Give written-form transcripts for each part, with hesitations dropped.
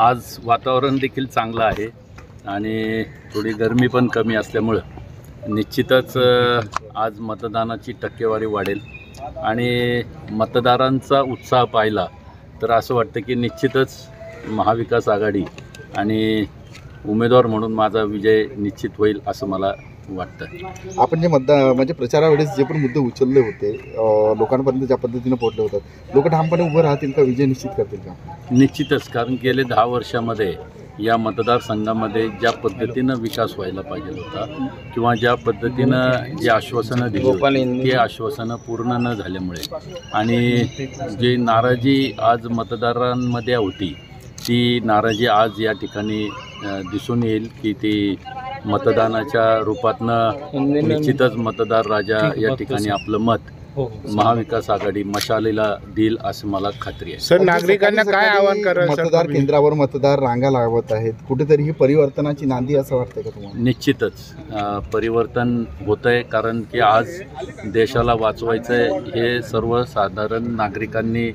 आज वातावरण देखील चांगलं आहे आणि थोडी गरमी पण कमी असल्यामुळं निश्चितच आज मतदानाची टक्केवारी वाढेल आणि मतदारांचा उत्साह पाहिला तर असं वाटतं की निश्चितच महाविकास आघाडी आणि उमेदवार म्हणून माझा विजय निश्चित होईल असं मला वाटतं। आपण जे म्हणजे प्रचारावेळेस जे पण मुद्दे उचलले होते लोकांपर्यंत ज्या पद्धतीने पोहोचले होतात, लोक ठामपणे उभं राहतील का, विजय निश्चित करतील का? निश्चितच, कारण गेले 10 वर्षामध्ये या मतदारसंघामध्ये ज्या पद्धतीनं विकास व्हायला पाहिजे होता किंवा ज्या पद्धतीनं जे आश्वासनं दिली ते आश्वासनं पूर्ण न झाल्यामुळे आणि जी नाराजी आज मतदारांमध्ये होती ती नाराजी आज या ठिकाणी दिसून येईल की ती मतदानाच्या रूपातनं निश्चितच मतदार राजा या ठिकाणी आपलं मत महाविकास आघाडी मशालीला देईल असं मला खात्री आहे। सर, नागरिकांना काय आवाहन कराल? मतदार केंद्रावर मतदार रांगा लावत आहेत, कुठेतरी ही परिवर्तनाची नांदी असं वाटतंय का तुम्हाला? निश्चितच परिवर्तन होतं आहे, कारण की आज देशाला वाचवायचं आहे हे सर्वसाधारण नागरिकांनी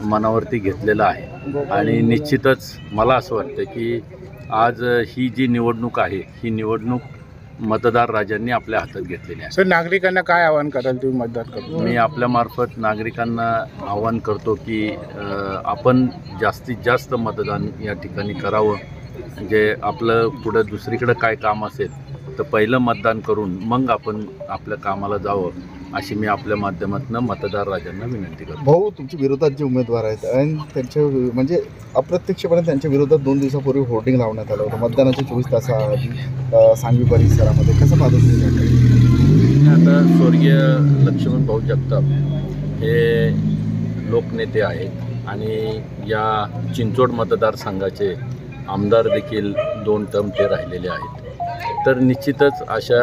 मनावरती घेतलेलं आहे आणि निश्चितच मला असं वाटतं की आज ही जी निवडणूक आहे ही निवडणूक मतदार राजांनी आपल्या हातात घेतलेली आहे। सर, नागरिकांना काय आवाहन कराल तुम्ही मतदान करतो? मी आपल्या मार्फत नागरिकांना आवाहन करतो की आपण जास्तीत जास्त मतदान या ठिकाणी करावं, म्हणजे आपलं पुढं दुसरीकडं काय काम असेल तर पहिलं मतदान करून मग आपण आपल्या कामाला जावं अशी मी आपल्या माध्यमातून मतदार राजांना विनंती करतो। भाऊ, तुमच्या विरोधात जे उमेदवार आहेत आणि त्यांच्या म्हणजे अप्रत्यक्षपणे त्यांच्या विरोधात 2 दिवसापूर्वी होर्डिंग लावण्यात आलं होतं मतदानाच्या 24 तासाआधी सांगवी परिसरामध्ये, कसं पाहतो तुम्ही? आता स्वर्गीय लक्ष्मण भाऊ जगताप हे लोकनेते आहेत आणि या चिंचोड मतदारसंघाचे आमदार देखील 2 टर्म ते राहिलेले आहेत, तर निश्चितच अशा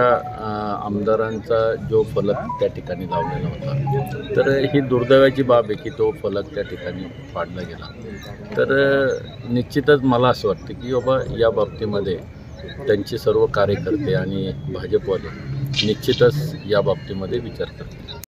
आमदारांचा जो फलक त्या ठिकाणी लावलेला होता तर ही दुर्दैवाची बाब आहे की तो फलक त्या ठिकाणी पाडला गेला। तर निश्चितच मला असं वाटतं की बाबा या बाबतीमध्ये त्यांचे सर्व कार्यकर्ते आणि भाजपवाले निश्चितच या बाबतीमध्ये विचार करतील।